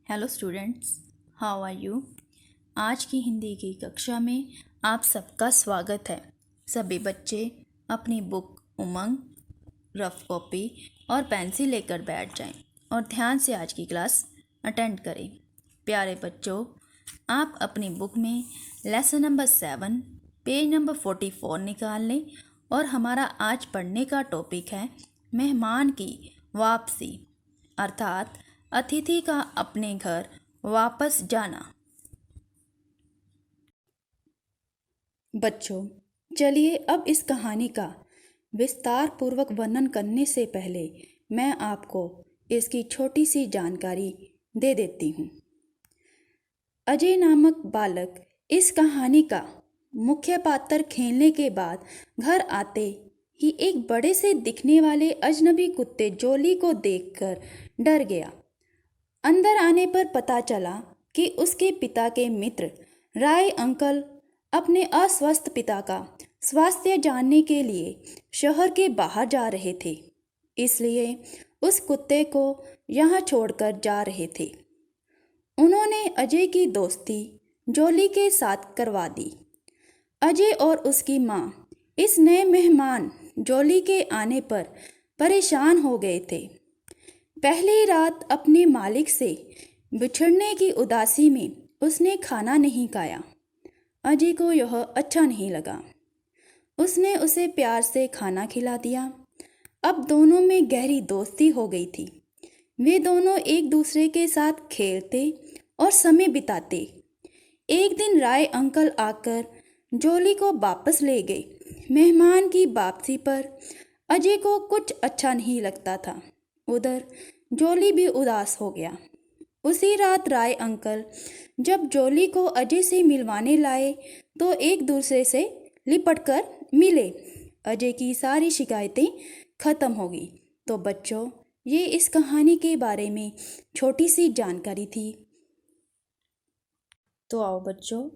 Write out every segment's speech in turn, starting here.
Hello students, how are you. आज की हिंदी की कक्षा में आप सबका स्वागत है। सभी बच्चे अपनी बुक, उमंग, रफ कॉपी और पेंसिल लेकर बैठ जाएं और ध्यान से आज की क्लास अटेंड करें। प्यारे बच्चों, आप अपनी बुक में लेसन नंबर 7 पेज नंबर 44 निकाल लें और हमारा आज पढ़ने का टॉपिक है मेहमान की वापसी, अर्थात अतिथि का अपने घर वापस जाना। बच्चों, चलिए अब इस कहानी का विस्तार पूर्वक वर्णन करने से पहले मैं आपको इसकी छोटी सी जानकारी दे देती हूँ। अजय नामक बालक इस कहानी का मुख्य पात्र खेलने के बाद घर आते ही एक बड़े से दिखने वाले अजनबी कुत्ते जोली को देखकर डर गया। अंदर आने पर पता चला कि उसके पिता के मित्र राय अंकल अपने अस्वस्थ पिता का स्वास्थ्य जानने के लिए शहर के बाहर जा रहे थे, इसलिए उस कुत्ते को यहाँ छोड़कर जा रहे थे। उन्होंने अजय की दोस्ती जोली के साथ करवा दी। अजय और उसकी माँ इस नए मेहमान जोली के आने पर परेशान हो गए थे। पहली रात अपने मालिक से बिछड़ने की उदासी में उसने खाना नहीं खाया। अजय को यह अच्छा नहीं लगा। उसने उसे प्यार से खाना खिला दिया। अब दोनों में गहरी दोस्ती हो गई थी। वे दोनों एक दूसरे के साथ खेलते और समय बिताते। एक दिन राय अंकल आकर जोली को वापस ले गए। मेहमान की वापसी पर अजय को कुछ अच्छा नहीं लगता था। उधर जोली भी उदास हो गया। उसी रात राय अंकल जब जोली को अजय से मिलवाने लाए तो एक दूसरे से लिपटकर मिले। अजय की सारी शिकायतें खत्म हो गई। तो बच्चों, ये इस कहानी के बारे में छोटी सी जानकारी थी। तो आओ बच्चों,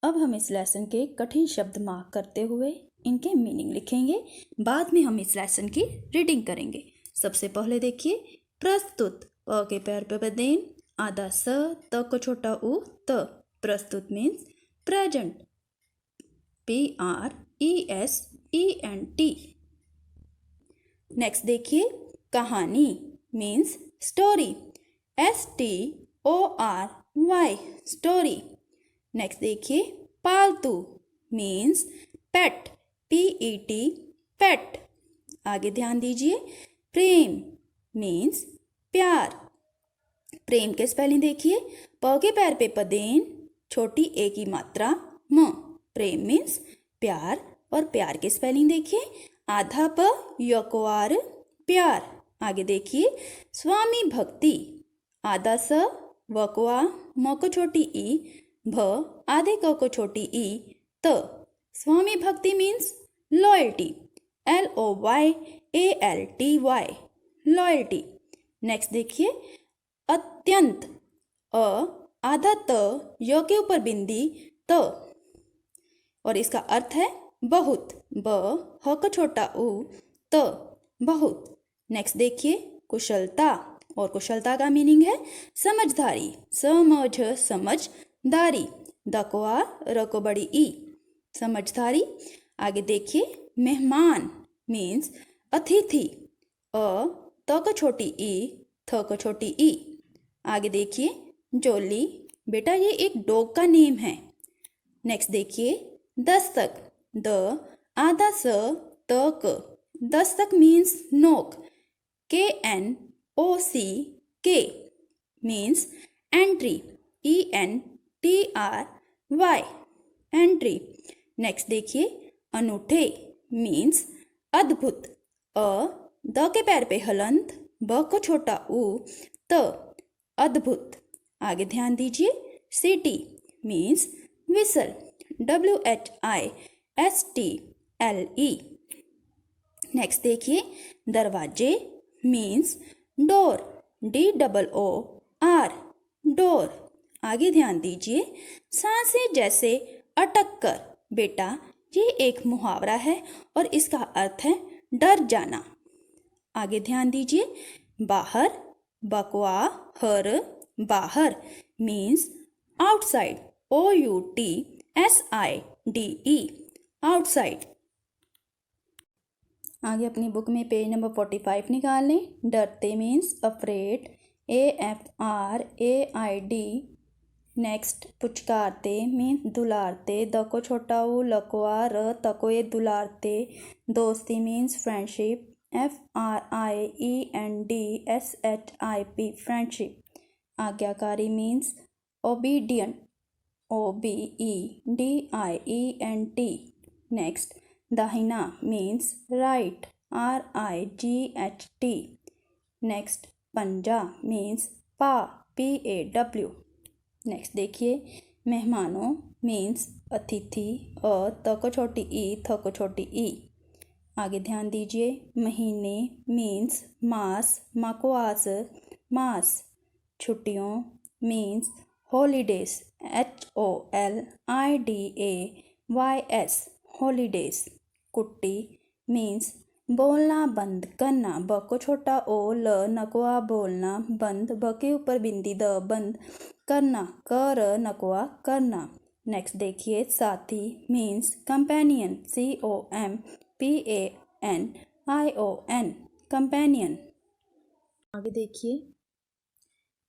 अब हम इस लेसन के कठिन शब्द मार्क करते हुए इनके मीनिंग लिखेंगे। बाद में हम इस लेसन की रीडिंग करेंगे। सबसे पहले देखिए, प्रस्तुत, प के पैर पे बदेन, आधा स, त को छोटा उ, त। प्रस्तुत मीन्स प्रेजेंट, PRESENT। नेक्स्ट देखिए, कहानी means story, STORY, story. Next देखिए, पालतू मीन्स पेट, PET, पेट। आगे ध्यान दीजिए, प्रेम मीन्स प्यार। प्रेम के स्पेलिंग देखिए, प के पैर पे पदेन, छोटी ए की मात्रा म। प्रेम मीन्स प्यार, और प्यार के स्पेलिंग देखिए, आधा प यकोआर प्यार। आगे देखिए, स्वामी भक्ति, आधा स वकवा म को छोटी ई, भ आधे क को छोटी ई, त। स्वामी भक्ति means loyalty, LOYALTY, loyalty. Next देखिए, अत्यंत, आधा त य के ऊपर बिंदी त, और इसका अर्थ है बहुत, ब ह का छोटा उ, त, बहुत। नेक्स्ट देखिए, कुशलता, और कुशलता का मीनिंग है समझदारी, समझदारी, दकवा र को बड़ी ई, समझदारी। आगे देखिए, मेहमान मीन्स अतिथि, त को छोटी ई, थ को छोटी ई। आगे देखिए, जोली, बेटा ये एक डॉग का नेम है। नेक्स्ट देखिए, दस्तक, द आधा स त क, दस्तक मीन्स नोक, KNOCK, means entry, ENTRY, entry. Next देखिए, अनूठे मीन्स अद्भुत, द के पैर पे हलंत, ब को छोटा उ, त, अद्भुत। आगे ध्यान दीजिए, city means whistle, WHISTLE। Next देखिए, दरवाजे मीन्स डोर, DOOR, डोर। आगे ध्यान दीजिए, सांसें जैसे अटक कर, बेटा ये एक मुहावरा है और इसका अर्थ है डर जाना। आगे ध्यान दीजिए, बाहर, बकवा हर, बाहर मीन्स आउटसाइड, OUTSIDE, आउटसाइड। आगे अपनी बुक में पेज नंबर 45 निकाल लें। डरते मीन्स अफ्रेड, AFRAID। नेक्स्ट पुचकारते मीन्स दुलारते, द को छोटा ऊ लकोआ र तको ए दुलारते। दोस्ती मीन्स फ्रेंडशिप, FRIENDSHIP, फ्रेंडशिप। आज्ञाकारी मीन्स ओबीडियंट, OBEDIENT। नेक्स्ट दाहिना मीन्स राइट, RIGHT। नेक्स्ट पंजा मीन्स पा, PAW। नेक्स्ट देखिए मेहमानों मीन्स अतिथि, त को छोटी ई, थ को छोटी ई। आगे ध्यान दीजिए महीने मीन्स मास, मा को आस, मास। छुट्टियों मीन्स हॉलीडेज, HOLIDAYS, हॉलीडेज। कुट्टी मीन्स बोलना बंद करना, ब को छोटा ओ ल नकोआ बोलना, बंद, ब के ऊपर बिंदी द, बंद करना, कर नकोआ करना। नेक्स्ट देखिए साथी मीन्स कंपेनियन, COMPANION, कंपेनियन। आगे देखिए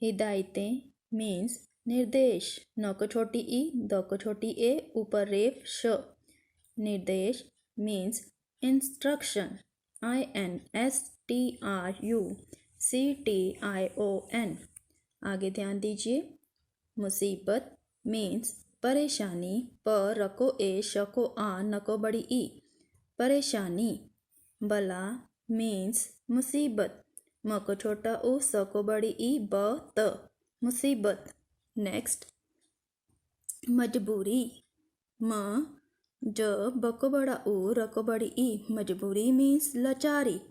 हिदायतें मीन्स निर्देश, न को छोटी ई, द को छोटी ए, ऊपर रेफ श। निर्देश मीन्स इंस्ट्रक्शन, INSTRUCTION। आगे ध्यान दीजिए मुसीबत मीन्स परेशानी, प रको ए, श को आ, न को बड़ी ई, परेशानी। बला मीन्स मुसीबत, म को छोटा ऊ, स को बड़ी ई, ब त, मुसीबत। नेक्स्ट मजबूरी, म ज, ब को बड़ा ऊ, र को बड़ी ई, मजबूरी मीन्स लाचारी,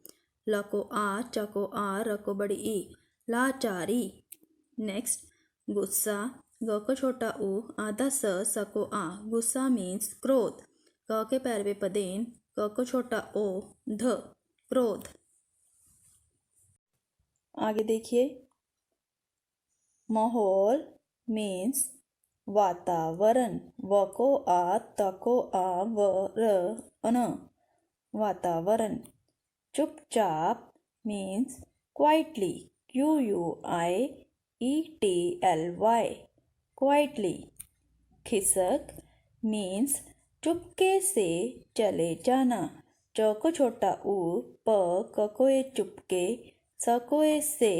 ल को आ, च को आ, र को बड़ी ई, लाचारी। नेक्स्ट गुस्सा, ग को छोटा ऊ, आधा स को आ, गुस्सा मीन्स क्रोध, क के पैर पे पदेन, क को छोटा ओ, ध, क्रोध। आगे देखिए माहौल मीन्स वातावरण, व को आ, त को आ, व र अन, वातावरण। चुपचाप मीन्स क्वाइटली, QUIETLY, क्वाइटली। खिसक मीन्स चुपके से चले जाना, च को छोटा ऊ, प क को ए चुपके, स को ए से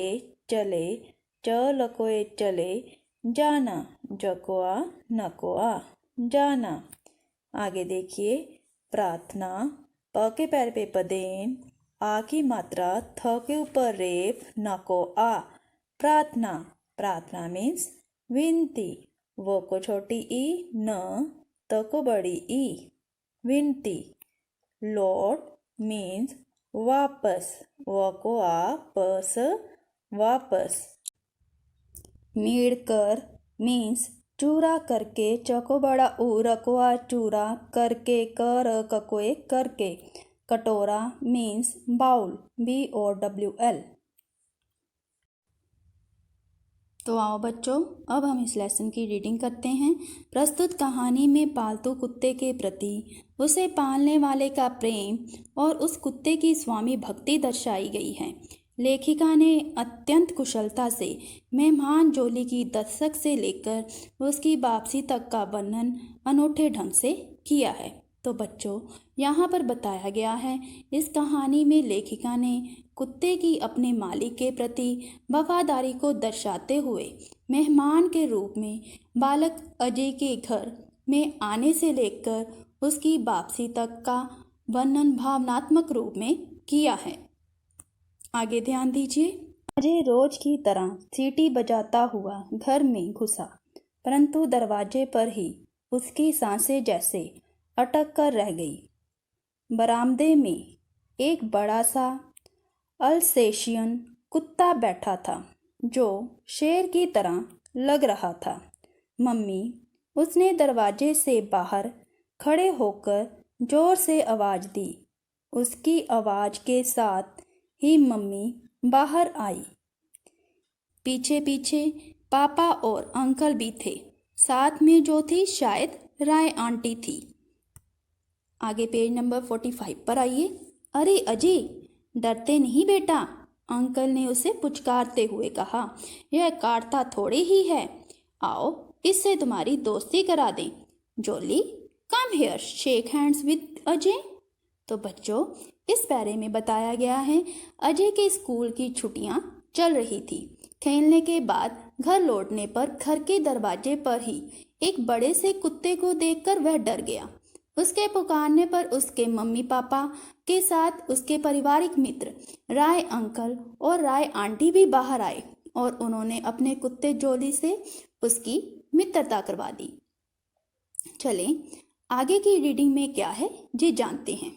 चले, च ल को ए चले जाना, जकोआ नकोआ, जाना। आगे देखिए प्रार्थना, प के पैर पे पदेन, आ की मात्रा, थ के ऊपर रेफ, न को आ, प्रार्थना। प्रार्थना मीन्स विनती, वो को छोटी ई, न, त को बड़ी ई, विनती। लौट मीन्स वापस, व को आ, प स, वापस। मेड़कर मीन्स चूरा करके, च को बड़ा ऊ, र को आ, चूरा करके, कर ककोए करके। कटोरा मीन्स बाउल, BOWL। तो आओ बच्चों अब हम इस लेसन की रीडिंग करते हैं। प्रस्तुत कहानी में पालतू कुत्ते के प्रति उसे पालने वाले का प्रेम और उस कुत्ते की स्वामी भक्ति दर्शाई गई है। लेखिका ने अत्यंत कुशलता से मेहमान जोली की दस्तक से लेकर उसकी वापसी तक का वर्णन अनूठे ढंग से किया है। तो बच्चों यहाँ पर बताया गया है इस कहानी में लेखिका ने कुत्ते की अपने मालिक के प्रति वफादारी को दर्शाते हुए मेहमान के रूप में बालक अजय के घर में आने से लेकर उसकी वापसी तक का वर्णन भावनात्मक रूप में किया है। आगे ध्यान दीजिए। अजय रोज की तरह सीटी बजाता हुआ घर में घुसा, परंतु दरवाजे पर ही उसकी सांसें जैसे अटक कर रह गई। बरामदे में एक बड़ा सा अल्सेशियन कुत्ता बैठा था जो शेर की तरह लग रहा था। मम्मी, उसने दरवाजे से बाहर खड़े होकर जोर से आवाज दी। उसकी आवाज के साथ ही मम्मी बाहर आई। पीछे पीछे पापा और अंकल भी थे। साथ में जो थी शायद राय आंटी थी। आगे पेज नंबर 45 पर आइए। अरे अजय, डरते नहीं बेटा, अंकल ने उसे पुचकारते हुए कहा। यह काटता थोड़े ही है, आओ इससे तुम्हारी दोस्ती करा दें। Jolly, come here, shake hands with Ajay. तो बच्चों, इस पैरे में बताया गया है अजय के स्कूल की छुट्टियां चल रही थी। खेलने के बाद घर लौटने पर घर के दरवाजे पर ही एक बड़े से कुत्ते को देखकर वह डर गया। उसके पुकारने पर उसके मम्मी पापा के साथ उसके पारिवारिक मित्र राय अंकल और राय आंटी भी बाहर आए और उन्होंने अपने कुत्ते जोली से उसकी मित्रता करवा दी। चलें, आगे की रीडिंग में क्या है ये जानते हैं।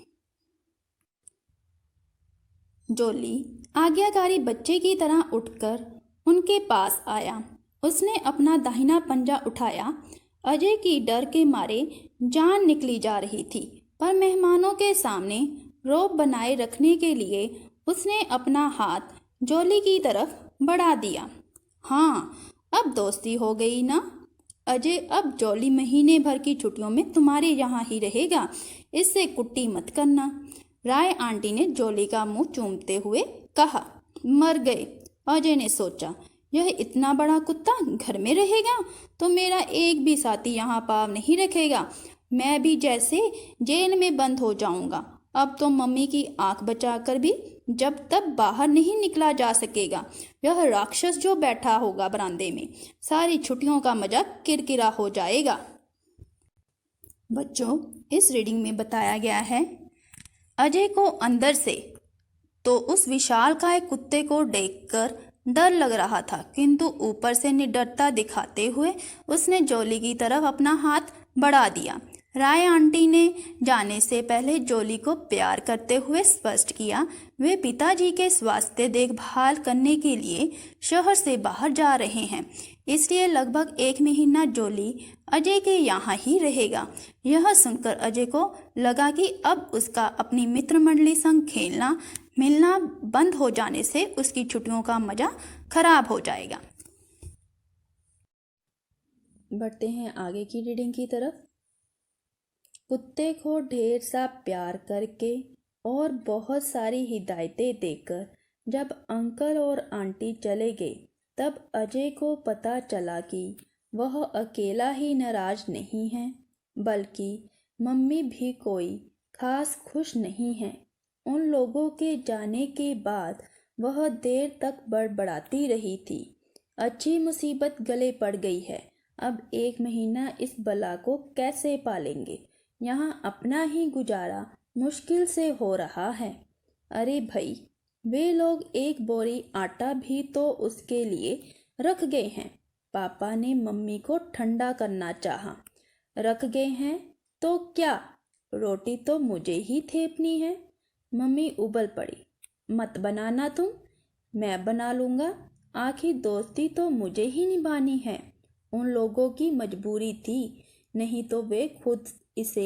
जोली आज्ञाकारी बच्चे की तरह उठकर उनके पास आया। उसने अपना दाहिना पंजा उठाया। अजय की डर के मारे जान निकली जा रही थी, पर मेहमानों के सामने रौब बनाए रखने के लिए उसने अपना हाथ जोली की तरफ बढ़ा दिया। हाँ, अब दोस्ती हो गई ना अजय। अब जोली महीने भर की छुट्टियों में तुम्हारे यहाँ ही रहेगा, इससे कुट्टी मत करना। राय आंटी ने जोली का मुंह चूमते हुए कहा। मर गए, अजय ने सोचा। यह इतना बड़ा कुत्ता घर में रहेगा तो मेरा एक भी साथी यहाँ पाँव नहीं रखेगा। मैं भी जैसे जेल में बंद हो जाऊंगा। अब तो मम्मी की आंख बचाकर भी जब तक बाहर नहीं निकला जा सकेगा। यह राक्षस जो बैठा होगा बरामदे में, सारी छुट्टियों का मजा किरकिरा हो जाएगा। बच्चों, इस रीडिंग में बताया गया है अजय को अंदर से तो उस विशालकाय कुत्ते को देखकर डर लग रहा था, किंतु ऊपर से निडरता दिखाते हुए उसने जोली की तरफ अपना हाथ बढ़ा दिया। राय आंटी ने जाने से पहले जोली को प्यार करते हुए स्पष्ट किया वे पिताजी के स्वास्थ्य देखभाल करने के लिए शहर से बाहर जा रहे हैं, इसलिए लगभग 1 महीना जोली अजय के यहाँ ही रहेगा। यह सुनकर अजय को लगा कि अब उसका अपनी मित्र मंडली संग खेलना मिलना बंद हो जाने से उसकी छुट्टियों का मजा खराब हो जाएगा। बढ़ते हैं आगे की रीडिंग की तरफ। कुत्ते को ढेर सा प्यार करके और बहुत सारी हिदायतें देकर जब अंकल और आंटी चले गए, तब अजय को पता चला कि वह अकेला ही नाराज नहीं है, बल्कि मम्मी भी कोई खास खुश नहीं है। उन लोगों के जाने के बाद वह देर तक बड़बड़ाती रही थी। अच्छी मुसीबत गले पड़ गई है, अब 1 महीना इस बला को कैसे पालेंगे। यहाँ अपना ही गुजारा मुश्किल से हो रहा है। अरे भाई, वे लोग 1 बोरी आटा भी तो उसके लिए रख गए हैं। पापा ने मम्मी को ठंडा करना चाहा। रख गए हैं तो क्या, रोटी तो मुझे ही थेपनी है। मम्मी उबल पड़ी। मत बनाना तुम, मैं बना लूँगा। आखिर दोस्ती तो मुझे ही निभानी है। उन लोगों की मजबूरी थी, नहीं तो वे खुद इसे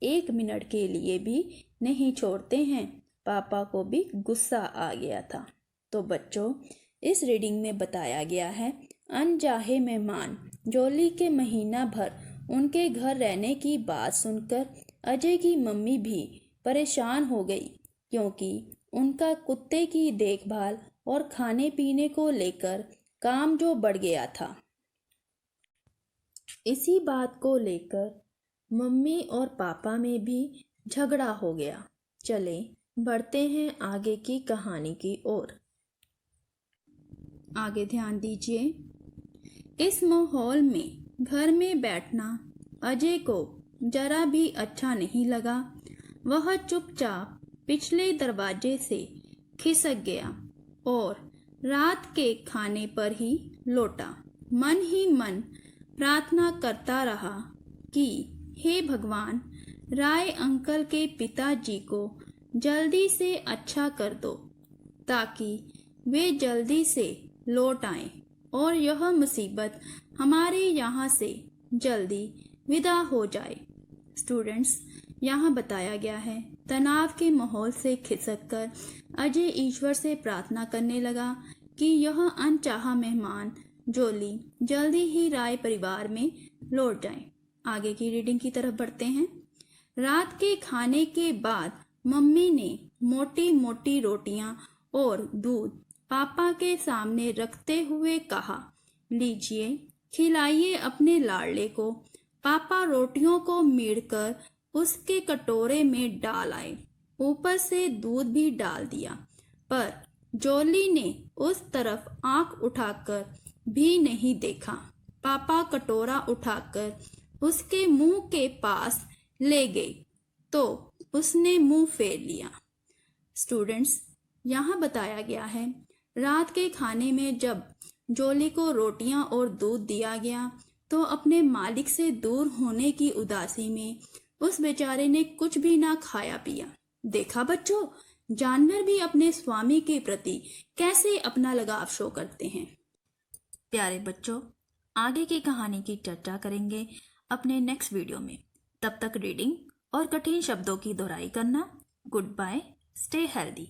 1 मिनट के लिए भी नहीं छोड़ते हैं। पापा को भी गुस्सा आ गया था। तो बच्चों, इस रीडिंग में बताया गया है अनचाहे मेहमान जोली के महीना भर उनके घर रहने की बात सुनकर अजय की मम्मी भी परेशान हो गई, क्योंकि उनका कुत्ते की देखभाल और खाने पीने को लेकर काम जो बढ़ गया था। इसी बात को लेकर मम्मी और पापा में भी झगड़ा हो गया। चले बढ़ते हैं आगे की कहानी की ओर। आगे ध्यान दीजिए। इस माहौल में घर में बैठना अजय को जरा भी अच्छा नहीं लगा। वह चुपचाप पिछले दरवाजे से खिसक गया और रात के खाने पर ही लौटा। मन ही मन प्रार्थना करता रहा कि हे भगवान, राय अंकल के पिताजी को जल्दी से अच्छा कर दो, ताकि वे जल्दी से लौट आएं और यह मुसीबत हमारे यहाँ से जल्दी विदा हो जाए। स्टूडेंट्स, यहाँ बताया गया है तनाव के माहौल से खिसककर अजय ईश्वर से प्रार्थना करने लगा कि यह अनचाहा मेहमान जोली जल्दी ही राय परिवार में लौट जाएं। आगे की रीडिंग की तरफ बढ़ते हैं। रात के खाने के बाद मम्मी ने मोटी मोटी रोटियां और दूध पापा के सामने रखते हुए कहा, लीजिए, खिलाइए अपने लाडले को। पापा रोटियों को मेड़कर उसके कटोरे में डाल आए, ऊपर से दूध भी डाल दिया, पर जोली ने उस तरफ आंख उठाकर भी नहीं देखा। पापा कटोरा उठाकर उसके मुंह के पास ले गए तो उसने मुंह फेर लिया। स्टूडेंट्स, यहाँ बताया गया है रात के खाने में जब जोली को रोटियां और दूध दिया गया तो अपने मालिक से दूर होने की उदासी में उस बेचारे ने कुछ भी ना खाया पिया। देखा बच्चों, जानवर भी अपने स्वामी के प्रति कैसे अपना लगाव शो करते हैं। प्यारे बच्चों, आगे की कहानी की चर्चा करेंगे अपने नेक्स्ट वीडियो में। तब तक रीडिंग और कठिन शब्दों की दोहराई करना। Good bye, stay healthy.